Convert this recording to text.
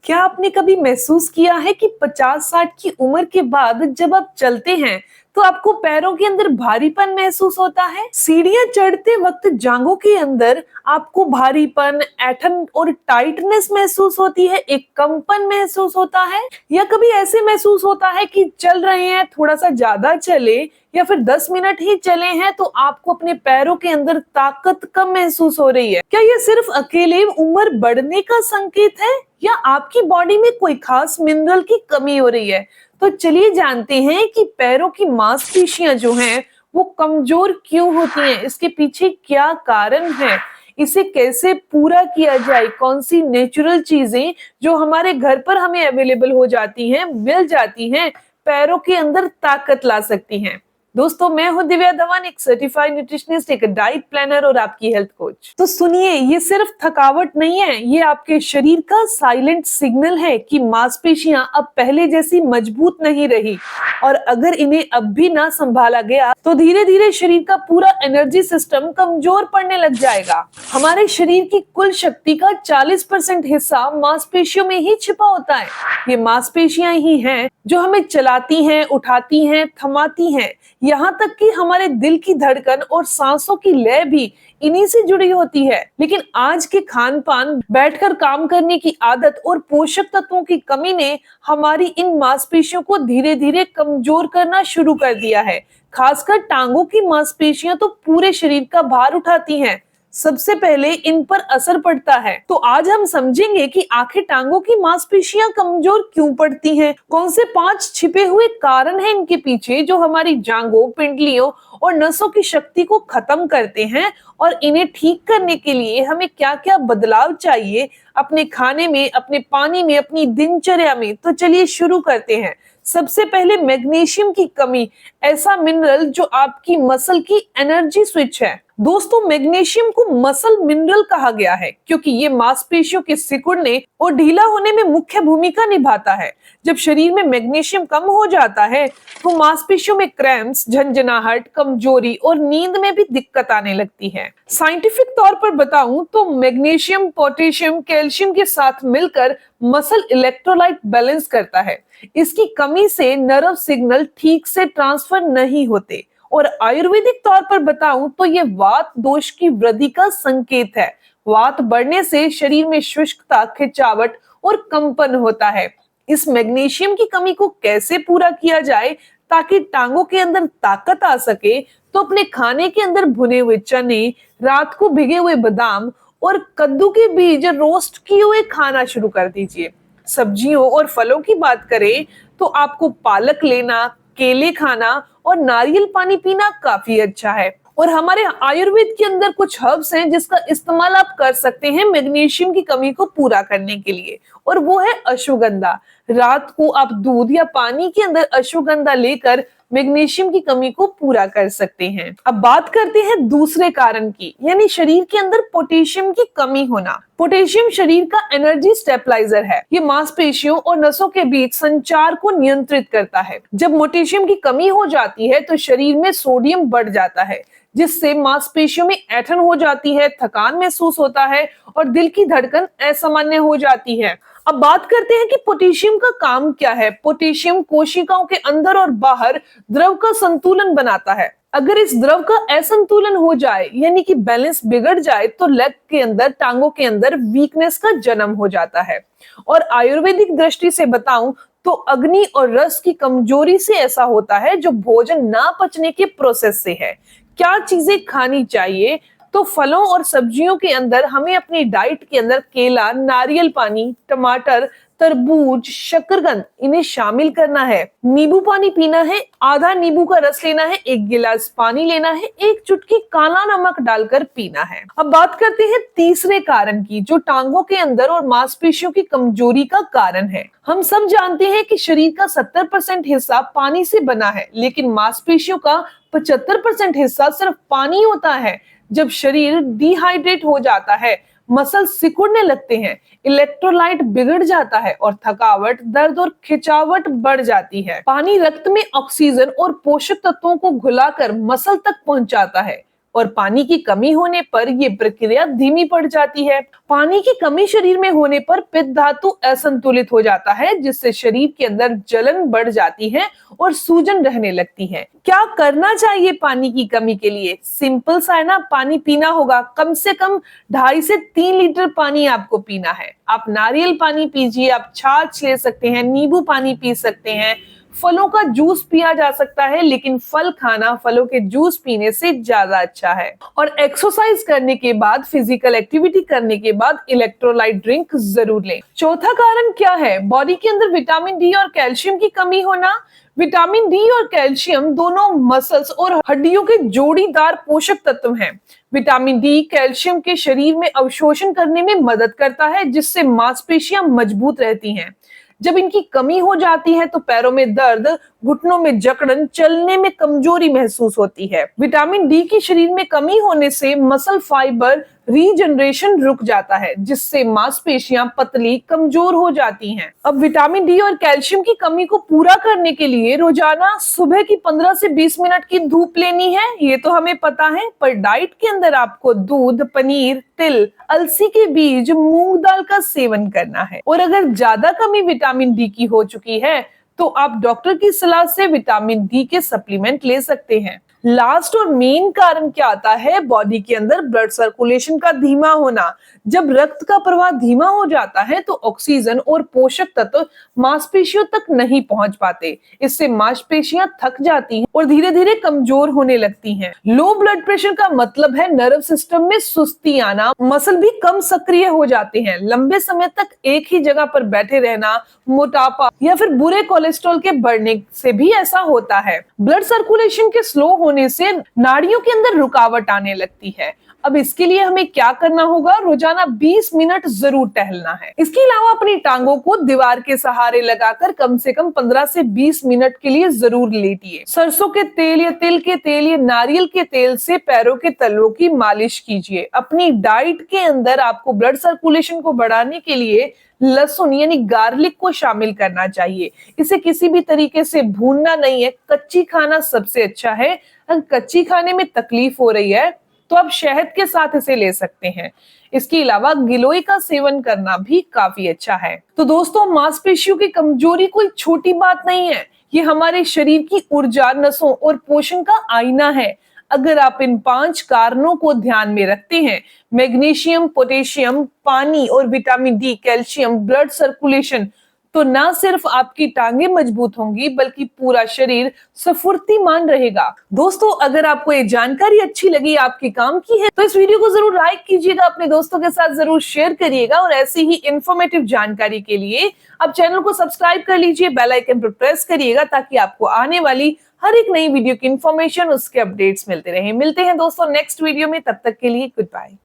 क्या आपने कभी महसूस किया है कि 50-60 की उम्र के बाद जब आप चलते हैं तो आपको पैरों के अंदर भारीपन महसूस होता है? सीढ़ियां चढ़ते वक्त जांघों के अंदर आपको भारीपन, ऐंठन और टाइटनेस महसूस होती है, एक कंपन महसूस होता है? या कभी ऐसे महसूस होता है कि चल रहे हैं, थोड़ा सा ज्यादा चले या फिर 10 मिनट ही चले हैं तो आपको अपने पैरों के अंदर ताकत कम महसूस हो रही है? क्या ये सिर्फ अकेले उम्र बढ़ने का संकेत है या आपकी बॉडी में कोई खास मिनरल की कमी हो रही है? तो चलिए जानते हैं कि पैरों की मांसपेशियां जो हैं वो कमजोर क्यों होती हैं, इसके पीछे क्या कारण है, इसे कैसे पूरा किया जाए, कौन सी नेचुरल चीजें जो हमारे घर पर हमें अवेलेबल हो जाती हैं, मिल जाती हैं, पैरों के अंदर ताकत ला सकती हैं। दोस्तों, मैं हूं दिव्या धवन, एक सर्टिफाइड न्यूट्रिशनिस्ट, एक डाइट प्लानर और आपकी हेल्थ कोच। तो सुनिए, ये सिर्फ थकावट नहीं है, ये आपके शरीर का साइलेंट सिग्नल है कि मांसपेशियां अब पहले जैसी मजबूत नहीं रही और अगर इन्हें अब भी ना संभाला गया तो धीरे धीरे शरीर का पूरा एनर्जी सिस्टम कमजोर पड़ने लग जाएगा। हमारे शरीर की कुल शक्ति का 40% हिस्सा मांसपेशियों में ही छिपा होता है। ये मांसपेशियां ही हैं जो हमें चलाती हैं, उठाती हैं, थमाती हैं, यहाँ तक कि हमारे दिल की धड़कन और सांसों की लय भी इन्हीं से जुड़ी होती है। लेकिन आज के खान पान, बैठकर काम करने की आदत और पोषक तत्वों की कमी ने हमारी इन मांसपेशियों को धीरे धीरे कमजोर करना शुरू कर दिया है। खासकर टांगों की मांसपेशियां तो पूरे शरीर का भार उठाती हैं, सबसे पहले इन पर असर पड़ता है। तो आज हम समझेंगे कि आखिर टांगों की मांसपेशियां कमजोर क्यों पड़ती हैं, कौन से 5 छिपे हुए कारण हैं इनके पीछे जो हमारी जांघों, पिंडलियों और नसों की शक्ति को खत्म करते हैं और इन्हें ठीक करने के लिए हमें क्या क्या बदलाव चाहिए अपने खाने में, अपने पानी में, अपनी दिनचर्या में। तो चलिए शुरू करते हैं। सबसे पहले मैग्नीशियम की कमी, ऐसा मिनरल जो आपकी मसल की एनर्जी स्विच है। दोस्तों, मैग्नीशियम को मसल मिनरल कहा गया है क्योंकि ये मांसपेशियों के सिकुड़ने और ढीला होने में मुख्य भूमिका निभाता है। जब शरीर में मैग्नीशियम कम हो जाता है तो मांसपेशियों में क्रैम्प्स, झंझनाहट, कमजोरी और नींद में भी दिक्कत आने लगती है। साइंटिफिक तौर पर बताऊं तो मैग्नीशियम, पोटेशियम, कैल्शियम के साथ मिलकर मसल इलेक्ट्रोलाइट बैलेंस करता है। इसकी कमी से नर्व सिग्नल ठीक से ट्रांसफर नहीं होते और आयुर्वेदिक तौर पर बताऊं तो ये वात दोष की वृद्धि का संकेत है। वात बढ़ने से शरीर में शुष्कता, खिंचावट और कंपन होता है। इस मैग्नीशियम की कमी को कैसे पूरा किया जाए ताकि टांगों के अंदर ताकत आ सके, तो अपने खाने के अंदर भुने हुए चने, रात को भिगे हुए बादाम और कद्दू के बीज रोस्ट किए हुए खाना शुरू कर दीजिए। सब्जियों और फलों की बात करें तो आपको पालक लेना, केले खाना और नारियल पानी पीना काफी अच्छा है। और हमारे आयुर्वेद के अंदर कुछ हर्ब्स हैं जिसका इस्तेमाल आप कर सकते हैं मैग्नीशियम की कमी को पूरा करने के लिए, और वो है अश्वगंधा। रात को आप दूध या पानी के अंदर अश्वगंधा लेकर मैग्नीशियम की कमी को पूरा कर सकते हैं। अब बात करते हैं दूसरे कारण की, यानी शरीर के अंदर पोटेशियम की कमी होना। पोटेशियम शरीर का एनर्जी स्टेबलाइजर है। ये मांसपेशियों और नसों के बीच संचार को नियंत्रित करता है। जब पोटेशियम की कमी हो जाती है तो शरीर में सोडियम बढ़ जाता है, जिससे मांसपेशियों में ऐंठन हो जाती है, थकान महसूस होता है और दिल की धड़कन असामान्य हो जाती है। अब बात करते हैं कि पोटेशियम का काम क्या है। पोटेशियम कोशिकाओं के अंदर और बाहर द्रव का संतुलन बनाता है। अगर इस द्रव का असंतुलन हो जाए, यानी कि बैलेंस बिगड़ जाए, तो लेग के अंदर, टांगों के अंदर वीकनेस का जन्म हो जाता है। और आयुर्वेदिक दृष्टि से बताऊं तो अग्नि और रस की कमजोरी से ऐसा होता है जो भोजन ना पचने के प्रोसेस से है। क्या चीजें खानी चाहिए? तो फलों और सब्जियों के अंदर हमें अपनी डाइट के अंदर केला, नारियल पानी, टमाटर, तरबूज, शकरकंद, इन्हें शामिल करना है। नींबू पानी पीना है, आधा नींबू का रस लेना है, 1 गिलास पानी लेना है, 1 चुटकी काला नमक डालकर पीना है। अब बात करते हैं तीसरे कारण की, जो टांगों के अंदर और मांसपेशियों की कमजोरी का कारण है। हम सब जानते हैं कि शरीर का 70% हिस्सा पानी से बना है, लेकिन मांसपेशियों का 75% हिस्सा सिर्फ पानी होता है। जब शरीर डिहाइड्रेट हो जाता है, मसल सिकुड़ने लगते हैं, इलेक्ट्रोलाइट बिगड़ जाता है और थकावट, दर्द और खिंचावट बढ़ जाती है। पानी रक्त में ऑक्सीजन और पोषक तत्वों को घुलाकर मसल तक पहुंचाता है और पानी की कमी होने पर ये प्रक्रिया धीमी पड़ जाती है। पानी की कमी शरीर में होने पर पित्त धातु असंतुलित हो जाता है, जिससे शरीर के अंदर जलन बढ़ जाती है और सूजन रहने लगती है। क्या करना चाहिए पानी की कमी के लिए? सिंपल सा है ना, पानी पीना होगा। कम से कम 2.5 से 3 लीटर पानी आपको पीना है। आप नारियल पानी पीजिए, आप छाछ ले सकते हैं, नींबू पानी पी सकते हैं, फलों का जूस पिया जा सकता है, लेकिन फल खाना फलों के जूस पीने से ज्यादा अच्छा है। और एक्सरसाइज करने के बाद, फिजिकल एक्टिविटी करने के बाद इलेक्ट्रोलाइट ड्रिंक जरूर लें। चौथा कारण क्या है? बॉडी के अंदर विटामिन डी और कैल्शियम की कमी होना। विटामिन डी और कैल्शियम दोनों मसल्स और हड्डियों के जोड़ीदार पोषक तत्व हैं। विटामिन डी कैल्शियम के शरीर में अवशोषण करने में मदद करता है, जिससे मांसपेशियां मजबूत रहती हैं। जब इनकी कमी हो जाती है तो पैरों में दर्द, घुटनों में जकड़न, चलने में कमजोरी महसूस होती है। विटामिन डी की शरीर में कमी होने से मसल फाइबर रीजनरेशन रुक जाता है, जिससे मांसपेशियां पतली, कमजोर हो जाती हैं। अब विटामिन डी और कैल्शियम की कमी को पूरा करने के लिए रोजाना सुबह की 15 से 20 मिनट की धूप लेनी है, ये तो हमें पता है। पर डाइट के अंदर आपको दूध, पनीर, तिल, अलसी के बीज, मूंग दाल का सेवन करना है। और अगर ज्यादा कमी विटामिन डी की हो चुकी है तो आप डॉक्टर की सलाह से विटामिन डी के सप्लीमेंट ले सकते हैं। लास्ट और मेन कारण क्या आता है? बॉडी के अंदर ब्लड सर्कुलेशन का धीमा होना। जब रक्त का प्रवाह धीमा हो जाता है तो ऑक्सीजन और पोषक तत्व मांसपेशियों तक नहीं पहुंच पाते। इससे मांसपेशियां थक जाती हैं और धीरे धीरे कमजोर होने लगती हैं। लो ब्लड प्रेशर का मतलब है नर्व सिस्टम में सुस्ती आना, मसल भी कम सक्रिय हो जाते हैं, लंबे समय तक एक ही जगह पर बैठे रहना, मोटापा या फिर बुरे कोलेस्ट्रॉल के बढ़ने से भी ऐसा होता है। ब्लड सर्कुलेशन के स्लो होने से नाड़ियों के अंदर रुकावट आने लगती है। अब इसके लिए हमें क्या करना होगा? रोजाना 20 मिनट जरूर टहलना है। इसके अलावा अपनी टांगों को दीवार के सहारे लगाकर कम से कम 15 से 20 मिनट के लिए जरूर लेटिए। सरसों के तेल या तिल के तेल या नारियल के तेल से पैरों के तलवों की मालिश कीजिए। अपनी डाइट के अंदर आपको ब्लड सर्कुलेशन को बढ़ाने के लिए लहसुन यानी गार्लिक को शामिल करना चाहिए। इसे किसी भी तरीके से भूनना नहीं है, कच्ची खाना सबसे अच्छा है। अगर कच्ची खाने में तकलीफ हो रही है तो आप शहद के साथ इसे ले सकते हैं। इसके अलावा गिलोय का सेवन करना भी काफी अच्छा है। तो दोस्तों, मांसपेशियों की कमजोरी कोई छोटी बात नहीं है, ये हमारे शरीर की ऊर्जा, नसों और पोषण का आईना है। अगर आप इन 5 कारणों को ध्यान में रखते हैं, मैग्नीशियम, पोटेशियम, पानी और vitamin D, calcium, blood circulation, तो ना सिर्फ आपकी टांगे मजबूत होंगी बल्कि पूरा शरीर स्फूर्तिमान रहेगा। दोस्तों, अगर आपको ये जानकारी अच्छी लगी, आपके काम की है, तो इस वीडियो को जरूर लाइक कीजिएगा, अपने दोस्तों के साथ जरूर शेयर करिएगा। और ऐसी ही इंफॉर्मेटिव जानकारी के लिए आप चैनल को सब्सक्राइब कर लीजिए, बेल आइकन पर प्रेस करिएगा, ताकि आपको आने वाली हर एक नई वीडियो की इंफॉर्मेशन, उसके अपडेट्स मिलते रहे। मिलते हैं दोस्तों नेक्स्ट वीडियो में, तब तक के लिए गुड बाय।